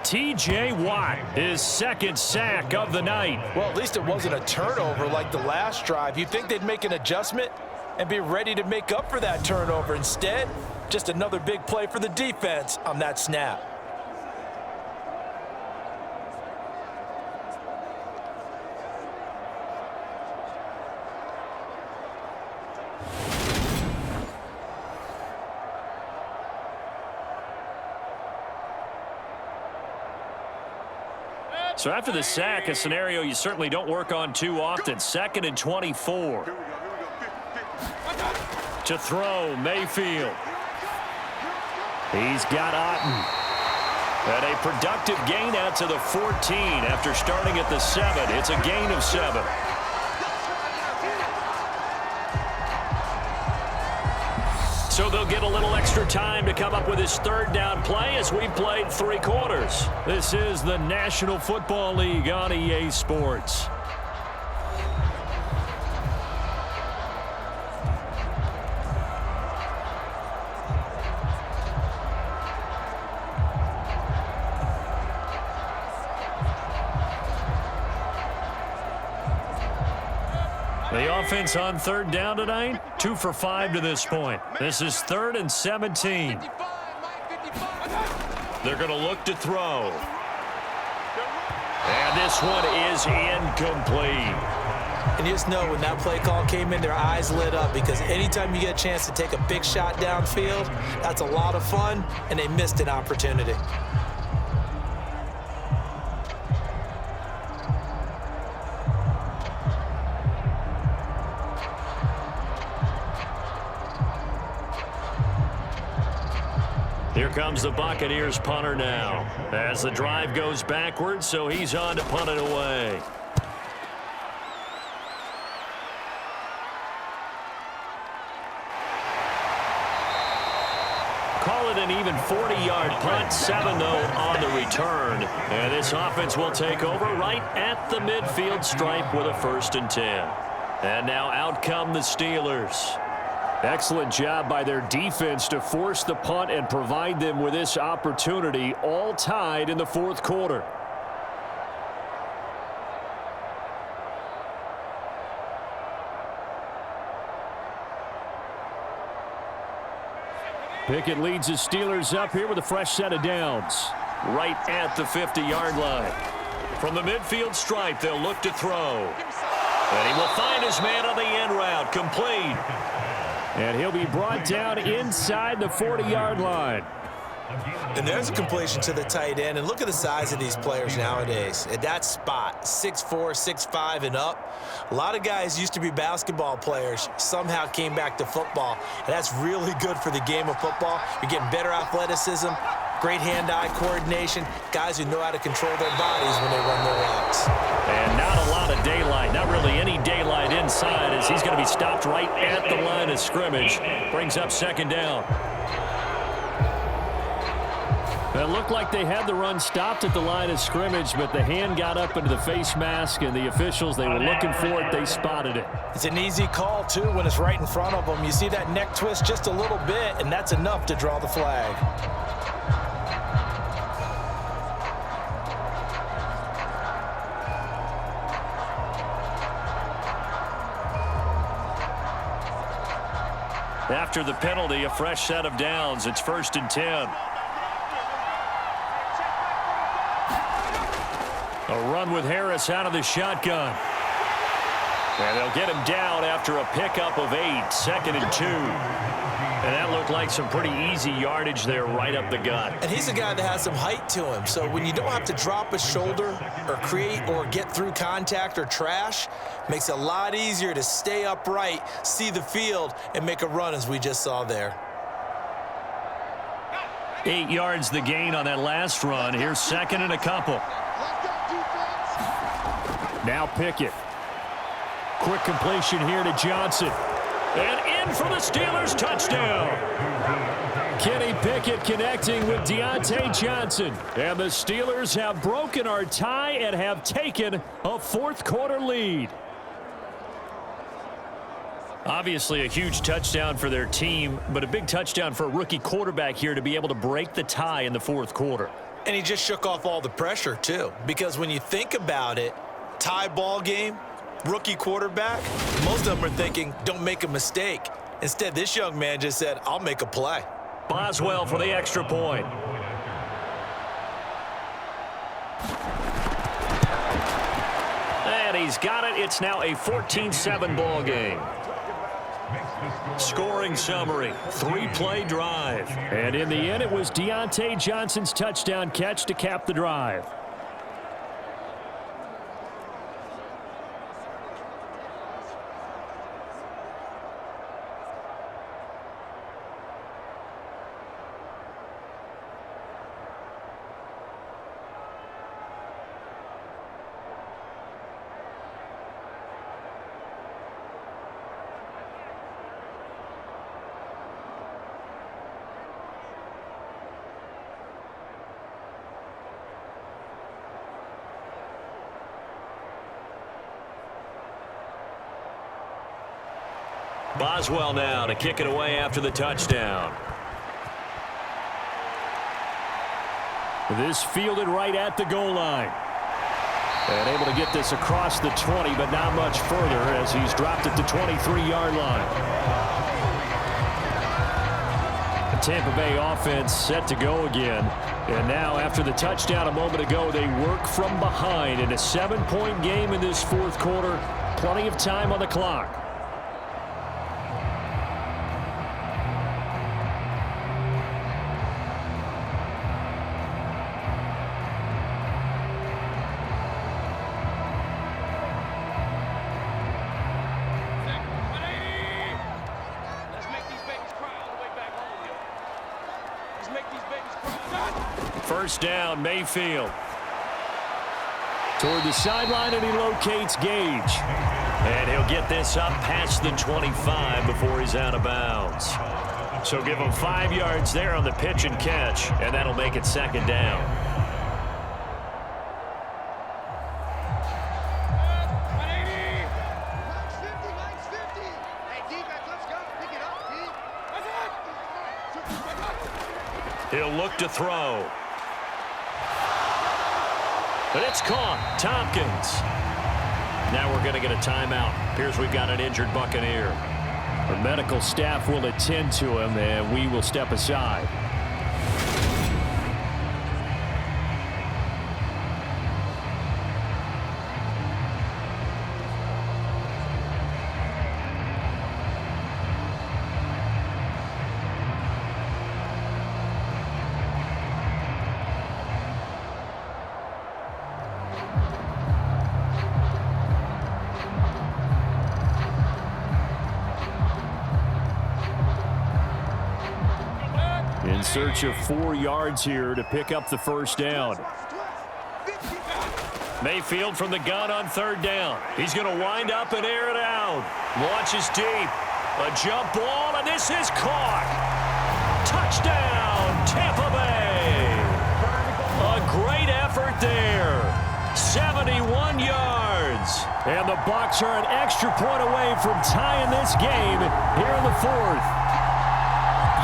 T.J. Watt, his 2nd sack of the night. Well, at least it wasn't a turnover like the last drive. You'd think they'd make an adjustment and be ready to make up for that turnover. Instead, just another big play for the defense on that snap. So after the sack, a scenario you certainly don't work on too often. 2nd and 24. To throw, Mayfield. He's got Otten. And a productive gain out to the 14 after starting at the 7. It's a gain of 7. So they'll get a little extra time to come up with his third down play as we've played 3 quarters. This is the National Football League on EA Sports. The offense on third down tonight, 2 for 5 to this point. This is 3rd and 17. They're going to look to throw. And this one is incomplete. And you just know when that play call came in, their eyes lit up, because anytime you get a chance to take a big shot downfield, that's a lot of fun, and they missed an opportunity. Here comes the Buccaneers punter now as the drive goes backwards, so he's on to punt it away. Call it an even 40-yard punt, 7-0 on the return. And this offense will take over right at the midfield stripe with a 1st and 10. And now out come the Steelers. Excellent job by their defense to force the punt and provide them with this opportunity, all tied in the 4th quarter. Pickett leads his Steelers up here with a fresh set of downs. Right at the 50-yard line. From the midfield stripe, they'll look to throw. And he will find his man on the end route, complete. And he'll be brought down inside the 40-yard line. And there's a completion to the tight end. And look at the size of these players nowadays. At that spot, 6'4", 6'5", and up. A lot of guys used to be basketball players, somehow came back to football. And that's really good for the game of football. You're getting better athleticism, great hand-eye coordination, guys who know how to control their bodies when they run their routes. And not a lot of daylight, not really any daylight inside, as he's going to be stopped right at the line of scrimmage. Brings up 2nd down. It looked like they had the run stopped at the line of scrimmage, but the hand got up into the face mask, and the officials, they were looking for it. They spotted it. It's an easy call, too, when it's right in front of them. You see that neck twist just a little bit, and that's enough to draw the flag. After the penalty, a fresh set of downs. It's 1st and 10. A run with Harris out of the shotgun. And they'll get him down after a pickup of 8, 2nd and 2. And that looked like some pretty easy yardage there right up the gut. And he's a guy that has some height to him. So when you don't have to drop a shoulder or create or get through contact or trash, makes it a lot easier to stay upright, see the field, and make a run as we just saw there. 8 yards the gain on that last run. Here's 2nd and a couple. Now Pickett. Quick completion here to Johnson. And in for the Steelers, touchdown. Kenny Pickett connecting with Deontay Johnson. And the Steelers have broken our tie and have taken a 4th quarter lead. Obviously a huge touchdown for their team, but a big touchdown for a rookie quarterback here to be able to break the tie in the 4th quarter. And he just shook off all the pressure, too. Because when you think about it, tie ball game, rookie quarterback, most of them are thinking, don't make a mistake. Instead, this young man just said, I'll make a play. Boswell for the extra point. And he's got it. It's now a 14-7 ball game. Scoring summary, 3-play drive. And in the end, it was Deontay Johnson's touchdown catch to cap the drive. Boswell now to kick it away after the touchdown. This fielded right at the goal line. And able to get this across the 20, but not much further as he's dropped at the 23-yard line. The Tampa Bay offense set to go again. And now after the touchdown a moment ago, they work from behind in a 7-point game in this fourth quarter. Plenty of time on the clock. First down, Mayfield. Toward the sideline, and he locates Gage. And he'll get this up past the 25 before he's out of bounds. So give him 5 yards there on the pitch and catch, and that'll make it second down. He'll look to throw. But it's caught. Tompkins. Now we're going to get a timeout. Appears we've got an injured Buccaneer. The medical staff will attend to him, and we will step aside. In search of 4 yards here to pick up the first down. Mayfield from the gun on third down. He's going to wind up and air it out. Launches deep. A jump ball, and this is caught. Touchdown, Tampa Bay. A great effort there. 71 yards. And the Bucs are an extra point away from tying this game here in the fourth.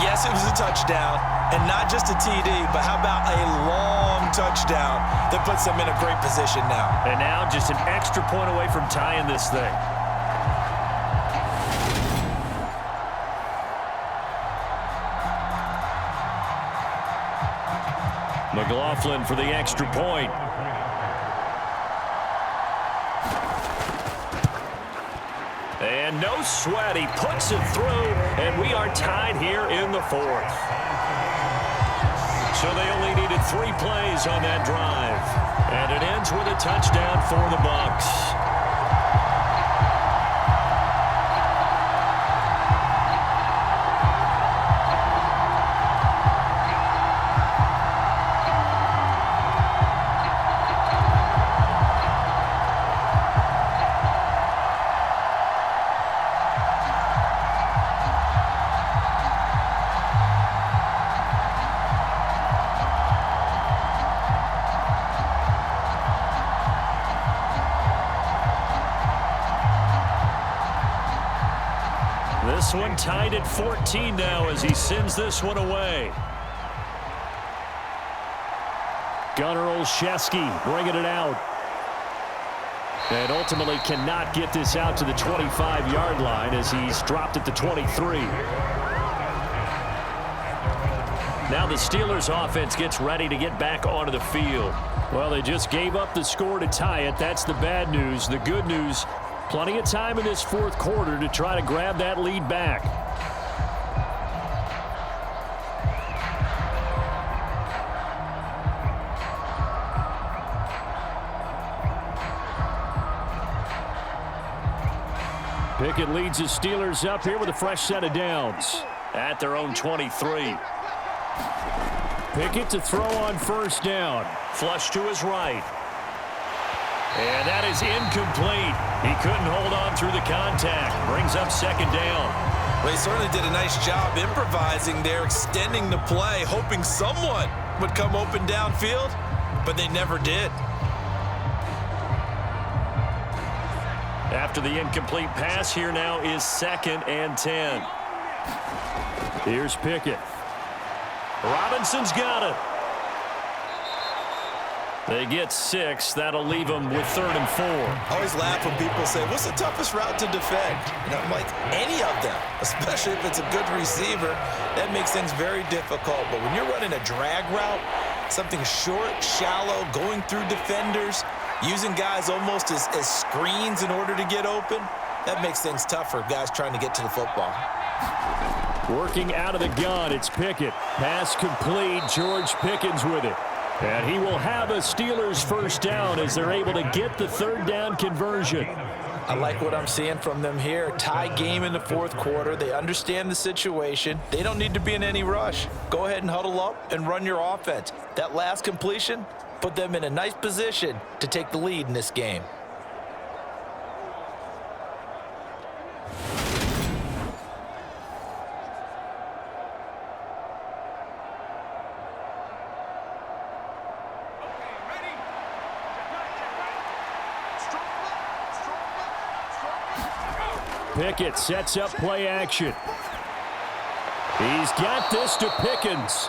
Yes, it was a touchdown, and not just a TD, but how about a long touchdown that puts them in a great position now. And now just an extra point away from tying this thing. McLaughlin for the extra point. And no sweat, he puts it through, and we are tied here in the fourth. So they only needed 3 plays on that drive. And it ends with a touchdown for the Bucs. This one tied at 14 now as he sends this one away. Gunnar Olszewski bringing it out. And ultimately cannot get this out to the 25-yard line as he's dropped at the 23. Now the Steelers offense gets ready to get back onto the field. Well, they just gave up the score to tie it. That's the bad news. The good news, plenty of time in this fourth quarter to try to grab that lead back. Pickett leads the Steelers up here with a fresh set of downs at their own 23. Pickett to throw on first down. Flush to his right. And that is incomplete. He couldn't hold on through the contact. Brings up second down. Well, he certainly did a nice job improvising there, extending the play, hoping someone would come open downfield, but they never did. After the incomplete pass, here now is 2nd and 10. Here's Pickett. Robinson's got it. They get 6. That'll leave them with 3rd and 4. I always laugh when people say, what's the toughest route to defend? And I'm like, any of them, especially if it's a good receiver. That makes things very difficult. But when you're running a drag route, something short, shallow, going through defenders, using guys almost as screens in order to get open, that makes things tough for guys trying to get to the football. Working out of the gun, it's Pickett. Pass complete. George Pickens with it. And he will have a Steelers first down as they're able to get the 3rd down conversion. I like what I'm seeing from them here. Tie game in the 4th quarter. They understand the situation. They don't need to be in any rush. Go ahead and huddle up and run your offense. That last completion put them in a nice position to take the lead in this game. Pickett sets up play action. He's got this to Pickens.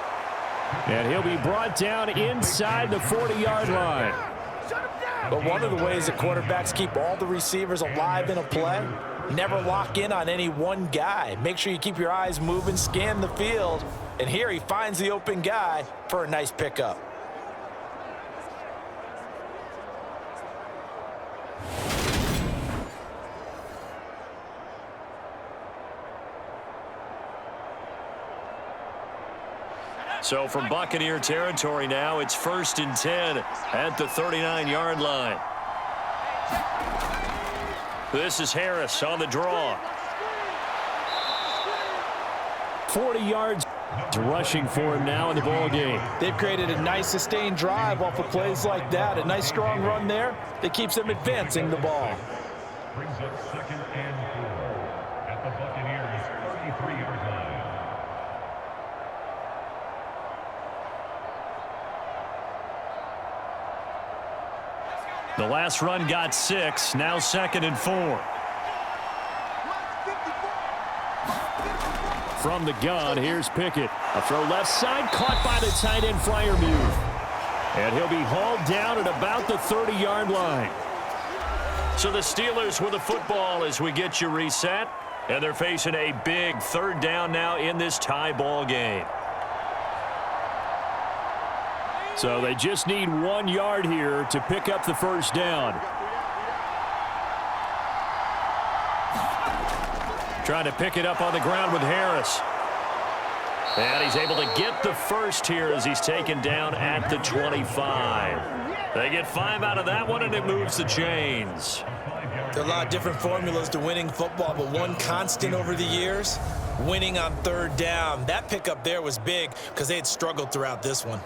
And he'll be brought down inside the 40-yard line. But one of the ways that quarterbacks keep all the receivers alive in a play, never lock in on any one guy. Make sure you keep your eyes moving, scan the field. And here he finds the open guy for a nice pickup. So from Buccaneer territory now, it's 1st and 10 at the 39-yard line. This is Harris on the draw. 40 yards rushing for him now in the ball game. They've created a nice sustained drive off of plays like that. A nice strong run there that keeps them advancing the ball. Brings up 2nd and 4 at the Buccaneers' 33-yard line. The last run got 6. Now 2nd and 4. From the gun, here's Pickett. A throw left side, caught by the tight end Freiermuth. And he'll be hauled down at about the 30-yard line. So the Steelers with the football as we get you reset. And they're facing a big 3rd down now in this tie ball game. So they just need 1 yard here to pick up the first down. Trying to pick it up on the ground with Harris. And he's able to get the first here as he's taken down at the 25. They get 5 out of that one, and it moves the chains. There are a lot of different formulas to winning football, but one constant over the years, winning on 3rd down. That pickup there was big because they had struggled throughout this one.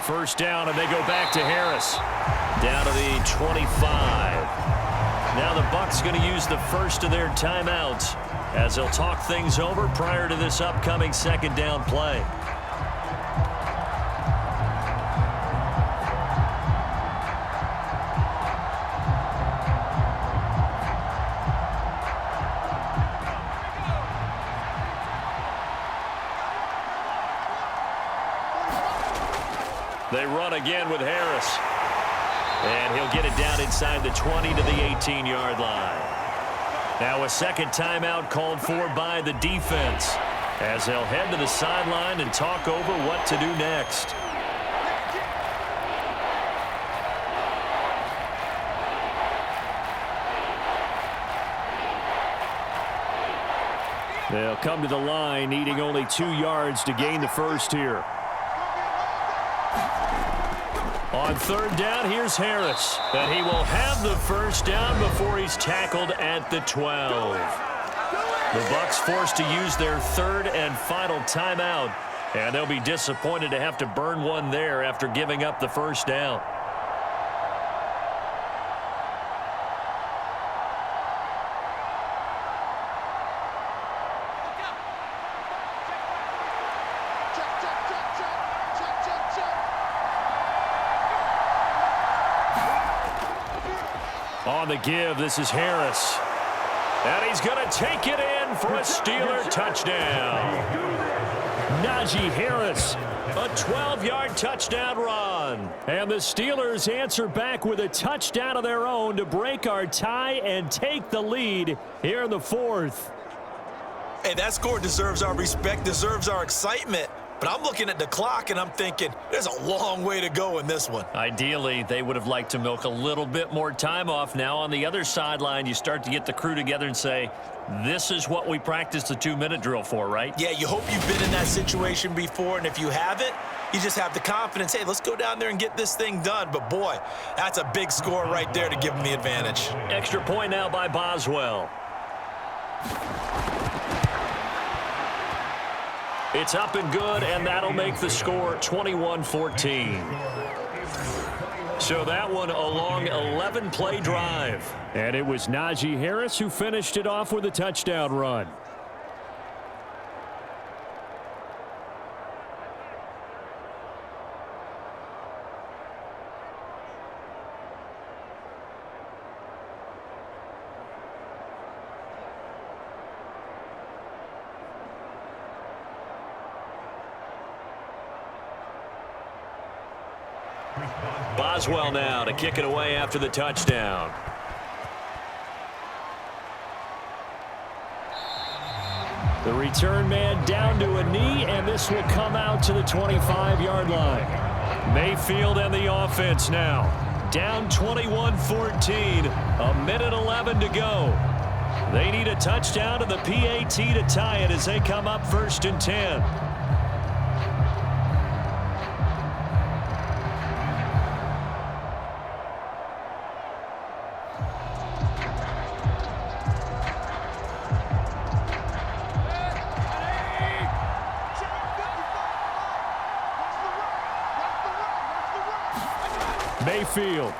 First down, and they go back to Harris. Down to the 25. Now the Bucs going to use the first of their timeouts as they'll talk things over prior to this upcoming 2nd down play. They run again with Harris. And he'll get it down inside the 20 to the 18-yard line. Now a 2nd timeout called for by the defense as they'll head to the sideline and talk over what to do next. They'll come to the line needing only 2 yards to gain the first here. On third down, here's Harris. And he will have the first down before he's tackled at the 12. The Bucs forced to use their third and final timeout. And they'll be disappointed to have to burn one there after giving up the first down. On the give, this is Harris. And he's going to take it in for a Steeler touchdown. Najee Harris, a 12-yard touchdown run. And the Steelers answer back with a touchdown of their own to break our tie and take the lead here in the fourth. Hey, that score deserves our respect, deserves our excitement. But I'm looking at the clock, and I'm thinking, there's a long way to go in this one. Ideally, they would have liked to milk a little bit more time off. Now, on the other sideline, you start to get the crew together and say, this is what we practiced the 2-minute drill for, right? Yeah, you hope you've been in that situation before, and if you haven't, you just have the confidence, hey, let's go down there and get this thing done. But, boy, that's a big score right there to give them the advantage. Extra point now by Boswell. It's up and good, and that'll make the score 21-14. So that one a long 11-play drive. And it was Najee Harris who finished it off with a touchdown run. Boswell now to kick it away after the touchdown. The return man down to a knee, and this will come out to the 25-yard line. Mayfield and the offense now. Down 21-14. A minute 11 to go. They need a touchdown to the PAT to tie it as they come up 1st and 10. Mayfield.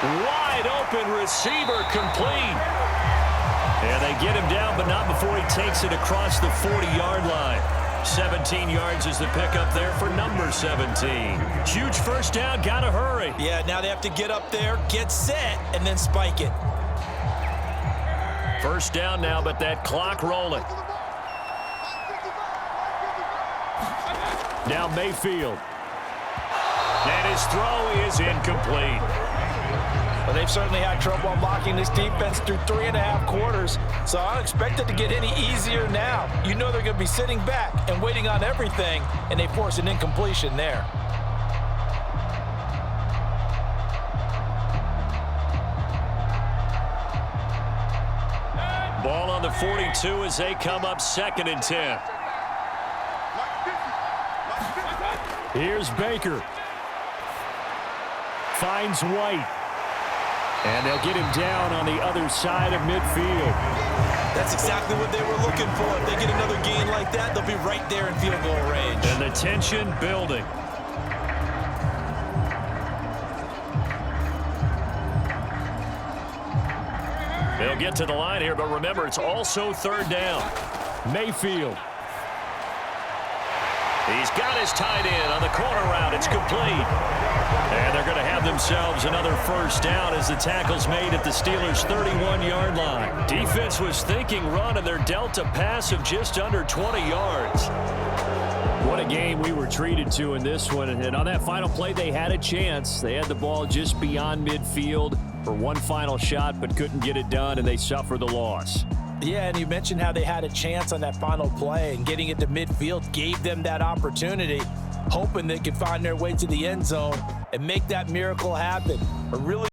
Wide open receiver complete. And they get him down, but not before he takes it across the 40-yard line. 17 yards is the pickup there for number 17. Huge first down, gotta hurry. Yeah, now they have to get up there, get set, and then spike it. First down now, but that clock rolling. Now Mayfield. And his throw is incomplete. Well, they've certainly had trouble unlocking this defense through 3.5 quarters, so I don't expect it to get any easier now. You know they're going to be sitting back and waiting on everything, and they force an incompletion there. Ball on the 42 as they come up 2nd and 10. Here's Baker. Finds White. And they'll get him down on the other side of midfield. That's exactly what they were looking for. If they get another gain like that, they'll be right there in field goal range. And the tension building. They'll get to the line here, but remember, it's also 3rd down. Mayfield. He's got his tight end on the corner route. It's complete. And they're going to have themselves another first down as the tackle's made at the Steelers' 31-yard line. Defense was thinking run, and they're dealt a pass of just under 20 yards. What a game we were treated to in this one. And on that final play, they had a chance. They had the ball just beyond midfield for one final shot, but couldn't get it done, and they suffered the loss. Yeah, and you mentioned how they had a chance on that final play, and getting it to midfield gave them that opportunity, hoping they could find their way to the end zone and make that miracle happen. A really